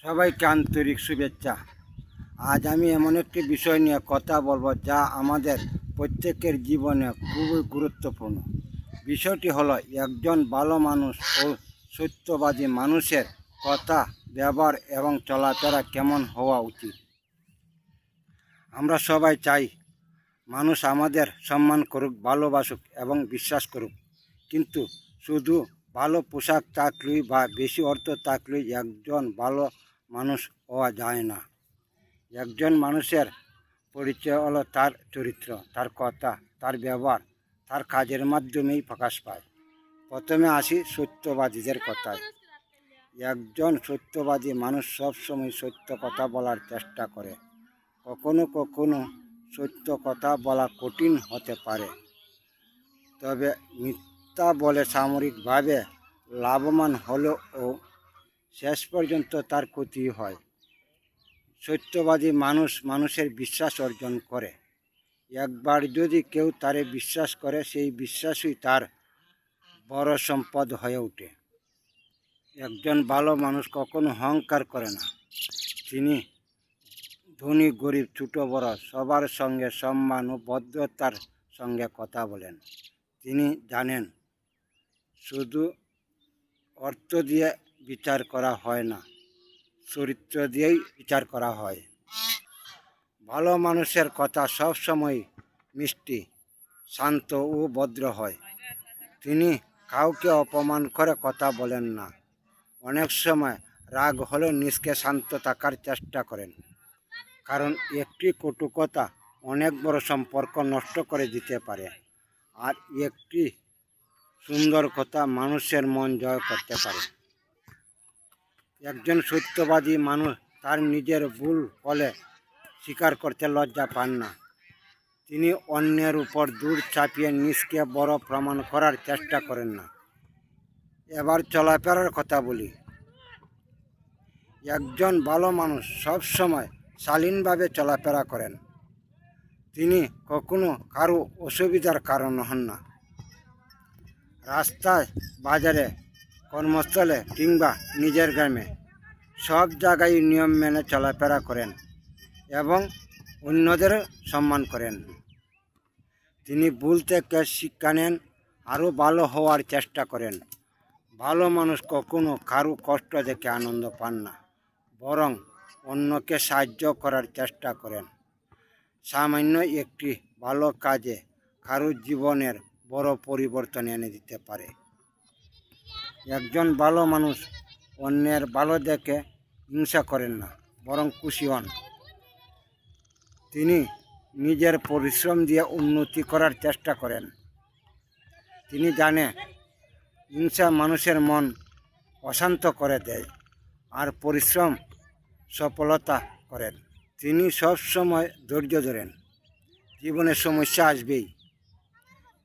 সবাইকে আন্তরিক শুভেচ্ছা। আজ আমি এমন একটি বিষয় নিয়ে কথা বলবো যা আমাদের প্রত্যেকের জীবনে খুবই গুরুত্বপূর্ণ। বিষয়টি হলো একজন ভালো মানুষ ও সত্যবাদী মানুষের কথা, ব্যবহার এবং চলাফেরা কেমন হওয়া উচিত। আমরা সবাই চাই মানুষ আমাদের সম্মান করুক, ভালোবাসুক এবং বিশ্বাস করুক, কিন্তু শুধু ভালো পোশাক থাকলেই বা বেশি অর্থ থাকলেই একজন ভালো মানুষ হওয়া যায় না। একজন মানুষের পরিচয় হলো তার চরিত্র, তার কথা, তার ব্যবহার, তার কাজের মাধ্যমেই প্রকাশ পায়। প্রথমে আসি সত্যবাদীদের কথায়। একজন সত্যবাদী মানুষ সবসময় সত্য কথা বলার চেষ্টা করে। কখনো কখনো সত্য কথা বলা কঠিন হতে পারে, তবে মিথ্যা বলে সাময়িকভাবে লাভবান হলেও শেষ পর্যন্ত তার ক্ষতি হয়। সত্যবাদী মানুষ মানুষের বিশ্বাস অর্জন করে। একবার যদি কেউ তারে বিশ্বাস করে, সেই বিশ্বাসই তার বড় সম্পদ হয়ে ওঠে। একজন ভালো মানুষ কখনো অহংকার করে না। তিনি ধনী গরিব ছোট বড় সবার সঙ্গে সম্মান ও ভদ্রতার সঙ্গে কথা বলেন। তিনি জানেন শুধু অর্থ দিয়ে বিচার করা হয় না, চরিত্র দিয়েই বিচার করা হয়। ভালো মানুষের কথা সবসময় মিষ্টি, শান্ত ও ভদ্র হয়। তিনি কাউকে অপমান করে কথা বলেন না। অনেক সময় রাগ হলে নিজকে শান্ত থাকার চেষ্টা করেন, কারণ একটি কটু কথা অনেক বড় সম্পর্ক নষ্ট করে দিতে পারে, আর একটি সুন্দর কথা মানুষের মন জয় করতে পারে। একজন সত্যবাদী মানুষ তার নিজের ভুল হলে স্বীকার করতে লজ্জা পান না। তিনি অন্যের উপর দূর চাপিয়ে নিজকে বড় প্রমাণ করার চেষ্টা করেন না। এবার চলাফেরার কথা বলি। একজন ভালো মানুষ সবসময় শালীনভাবে চলাফেরা করেন। তিনি কখনো কারো অসুবিধার কারণ হন না। রাস্তায়, বাজারে, কর্মস্থলে কিংবা নিজের গ্রামে সব জায়গায় নিয়ম মেনে চলাফেরা করেন এবং অন্যদের সম্মান করেন। তিনি ভুল থেকে শিক্ষা নেন, আরও ভালো হওয়ার চেষ্টা করেন। ভালো মানুষ কখনো কারো কষ্ট দেখে আনন্দ পান না, বরং অন্যকে সাহায্য করার চেষ্টা করেন। সামান্য একটি ভালো কাজে কারো জীবনের বড় পরিবর্তন এনে দিতে পারে। একজন ভালো মানুষ অন্যের ভালো দেখে হিংসা করেন না, বরং খুশি হন। তিনি নিজের পরিশ্রম দিয়ে উন্নতি করার চেষ্টা করেন। তিনি জানেন হিংসা মানুষের মন অশান্ত করে দেয়, আর পরিশ্রম সফলতা করেন। তিনি সবসময় ধৈর্য ধরেন। জীবনে সমস্যা আসবেই,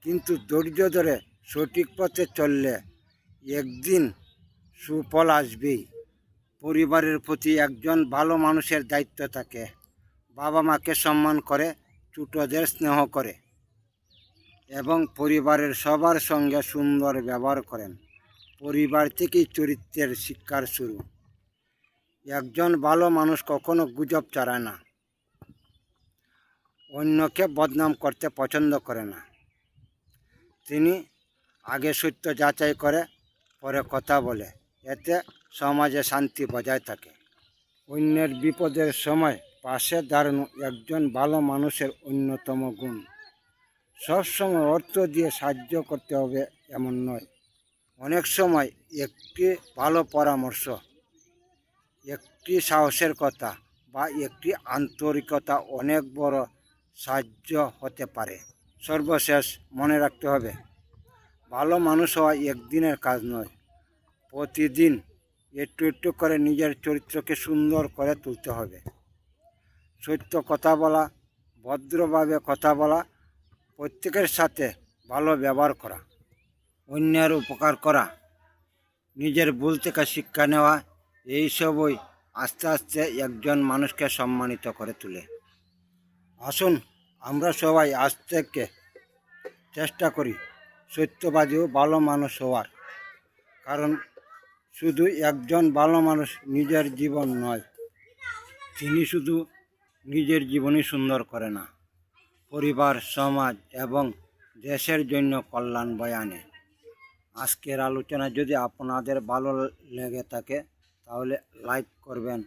কিন্তু ধৈর্য ধরে সঠিক পথে চললে একদিন সুফল আসবেই। পরিবারের প্রতি একজন ভালো মানুষের দায়িত্ব থাকে। বাবা মাকে সম্মান করে, ছোটদের স্নেহ করে এবং পরিবারের সবার সঙ্গে সুন্দর ব্যবহার করেন। পরিবার থেকেই চরিত্রের শিক্ষার শুরু। একজন ভালো মানুষ কখনো গুজব ছড়ায় না, অন্যকে বদনাম করতে পছন্দ করে না। তিনি আগে সত্য যাচাই করে পরে কথা বলে, এতে সমাজে শান্তি বজায় থাকে। অন্যের বিপদের সময় পাশে দাঁড়ানো একজন ভালো মানুষের অন্যতম গুণ। সবসময় অর্থ দিয়ে সাহায্য করতে হবে এমন নয়। অনেক সময় একটি ভালো পরামর্শ, একটি সাহসের কথা বা একটি আন্তরিকতা অনেক বড় সাহায্য হতে পারে। সর্বশেষ মনে রাখতে হবে, ভালো মানুষ হওয়া একদিনের কাজ নয়। প্রতিদিন একটু একটু করে নিজের চরিত্রকে সুন্দর করে তুলতে হবে। সত্য কথা বলা, ভদ্রভাবে কথা বলা, প্রত্যেকের সাথে ভালো ব্যবহার করা, অন্যের উপকার করা, নিজের ভুল থেকে শিক্ষা নেওয়া, এইসবই আস্তে আস্তে একজন মানুষকে সম্মানিত করে তোলে। আসুন আমরা সবাই আজ থেকে চেষ্টা করি সত্যবাদী ও ভালো মানুষ হওয়ার, কারণ শুধু একজন ভালো মানুষ নিজের জীবন নয়, তিনি শুধু নিজের জীবনই সুন্দর করে না, পরিবার, সমাজ এবং দেশের জন্য কল্যাণ বয়ে আনে। আজকের আলোচনা যদি আপনাদের ভালো লেগে থাকে তাহলে লাইক করবেন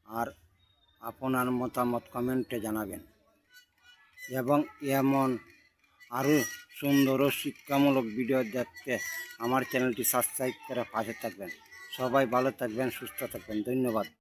আর আপনার মতামত কমেন্টে জানাবেন, এবং এমন আরও সুন্দর ও শিক্ষামূলক ভিডিও দেখতে আমার চ্যানেলটি সাবস্ক্রাইব করে পাশে থাকবেন। সবাই ভালো থাকবেন, সুস্থ থাকবেন। ধন্যবাদ।